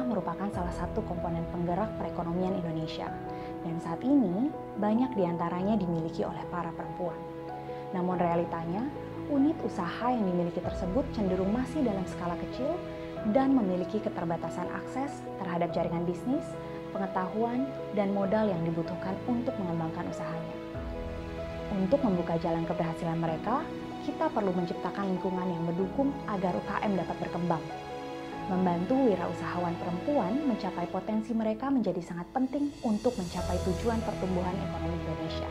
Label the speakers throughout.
Speaker 1: sudah merupakan salah satu komponen penggerak perekonomian Indonesia, dan saat ini banyak diantaranya dimiliki oleh para perempuan. Namun realitanya, unit usaha yang dimiliki tersebut cenderung masih dalam skala kecil dan memiliki keterbatasan akses terhadap jaringan bisnis, pengetahuan, dan modal yang dibutuhkan untuk mengembangkan usahanya. Untuk membuka jalan keberhasilan mereka, kita perlu menciptakan lingkungan yang mendukung agar UKM dapat berkembang. Membantu wirausahawan perempuan mencapai potensi mereka menjadi sangat penting untuk mencapai tujuan pertumbuhan ekonomi Indonesia.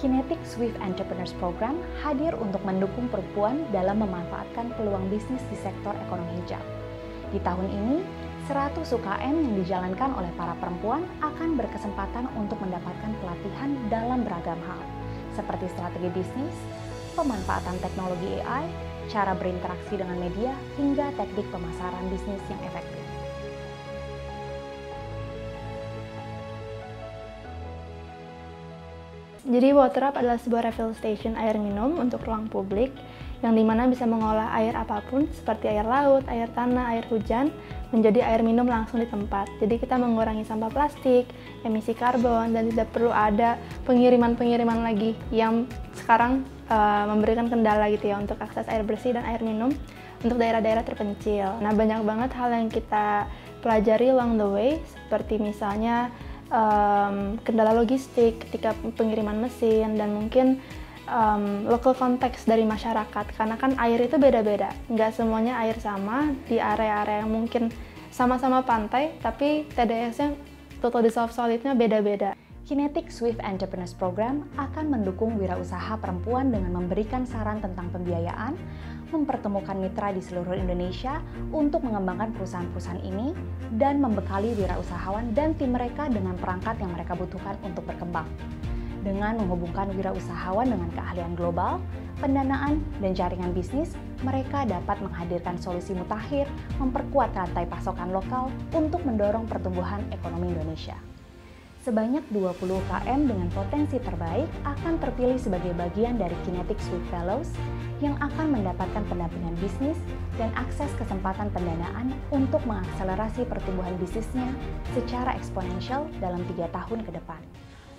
Speaker 1: Kinetic Swift Entrepreneurs Program hadir untuk mendukung perempuan dalam memanfaatkan peluang bisnis di sektor ekonomi hijau. Di tahun ini, 100 UKM yang dijalankan oleh para perempuan akan berkesempatan untuk mendapatkan pelatihan dalam beragam hal, seperti strategi bisnis, pemanfaatan teknologi AI, cara berinteraksi dengan media, hingga teknik pemasaran bisnis yang efektif.
Speaker 2: Jadi WaterUp adalah sebuah refill station air minum untuk ruang publik yang dimana bisa mengolah air apapun seperti air laut, air tanah, air hujan menjadi air minum langsung di tempat. Jadi kita mengurangi sampah plastik, emisi karbon, dan tidak perlu ada pengiriman-pengiriman lagi yang sekarang memberikan kendala gitu ya untuk akses air bersih dan air minum untuk daerah-daerah terpencil. Nah, banyak banget hal yang kita pelajari along the way, seperti misalnya kendala logistik ketika pengiriman mesin, dan mungkin local context dari masyarakat, karena kan air itu beda-beda, nggak semuanya air sama di area-area yang mungkin sama-sama pantai, tapi TDS-nya, total dissolved solid-nya beda-beda.
Speaker 1: Kinetic Swift Entrepreneurs Program akan mendukung wirausaha perempuan dengan memberikan saran tentang pembiayaan, mempertemukan mitra di seluruh Indonesia untuk mengembangkan perusahaan-perusahaan ini, dan membekali wirausahawan dan tim mereka dengan perangkat yang mereka butuhkan untuk berkembang. Dengan menghubungkan wirausahawan dengan keahlian global, pendanaan, dan jaringan bisnis, mereka dapat menghadirkan solusi mutakhir, memperkuat rantai pasokan lokal untuk mendorong pertumbuhan ekonomi Indonesia. Sebanyak 20 UKM dengan potensi terbaik akan terpilih sebagai bagian dari Kinetic Swift Fellows yang akan mendapatkan pendampingan bisnis dan akses kesempatan pendanaan untuk mengakselerasi pertumbuhan bisnisnya secara eksponensial dalam 3 tahun ke depan.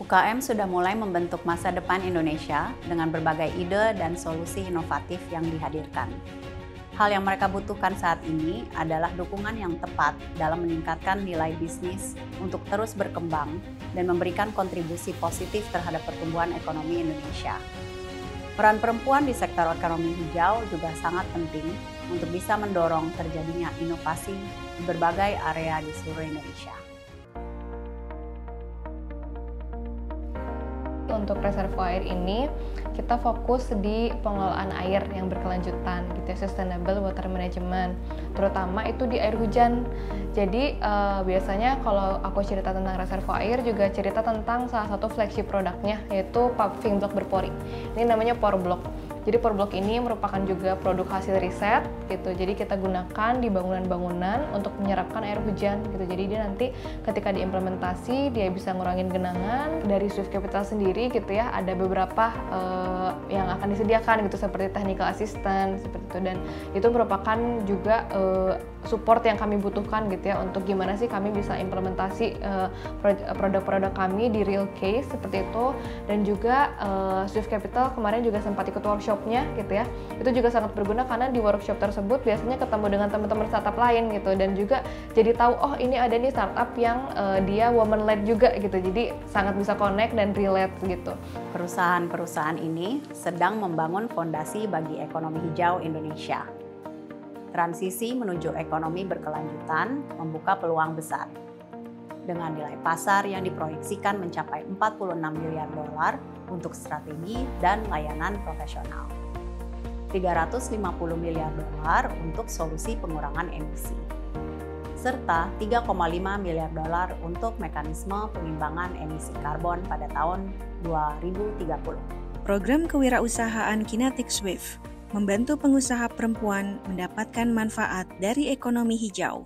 Speaker 3: UKM sudah mulai membentuk masa depan Indonesia dengan berbagai ide dan solusi inovatif yang dihadirkan. Hal yang mereka butuhkan saat ini adalah dukungan yang tepat dalam meningkatkan nilai bisnis untuk terus berkembang dan memberikan kontribusi positif terhadap pertumbuhan ekonomi Indonesia. Peran perempuan di sektor ekonomi hijau juga sangat penting untuk bisa mendorong terjadinya inovasi di berbagai area di seluruh Indonesia.
Speaker 4: Untuk reservoir air ini, kita fokus di pengelolaan air yang berkelanjutan, gitu ya, sustainable water management, terutama itu di air hujan. Jadi biasanya kalau aku cerita tentang reservoir air, juga cerita tentang salah satu flagship produknya, yaitu paving block berpori. Ini namanya Pore Block. Jadi Pore Block ini merupakan juga produk hasil riset, gitu. Jadi kita gunakan di bangunan-bangunan untuk menyerapkan air hujan, gitu. Jadi dia nanti ketika diimplementasi, dia bisa ngurangin genangan. Dari Swift Capital sendiri, gitu ya, ada beberapa yang akan disediakan, gitu, seperti technical assistant, seperti itu. Dan itu merupakan juga support yang kami butuhkan, gitu ya, untuk gimana sih kami bisa implementasi produk-produk kami di real case, seperti itu. Dan juga Swift Capital kemarin juga sempat ikut workshopnya, gitu ya. Itu juga sangat berguna karena di workshop tersebut biasanya ketemu dengan teman-teman startup lain, gitu, dan juga jadi tahu, oh ini ada nih startup yang dia woman led juga, gitu. Jadi sangat bisa connect dan relate, gitu.
Speaker 3: Perusahaan-perusahaan ini sedang membangun fondasi bagi ekonomi hijau Indonesia. Transisi menuju ekonomi berkelanjutan membuka peluang besar. Dengan nilai pasar yang diproyeksikan mencapai 46 miliar dolar untuk strategi dan layanan profesional. 350 miliar dolar untuk solusi pengurangan emisi. Serta 3,5 miliar dolar untuk mekanisme pengimbangan emisi karbon pada tahun 2030.
Speaker 5: Program kewirausahaan Kinetic Swift membantu pengusaha perempuan mendapatkan manfaat dari ekonomi hijau.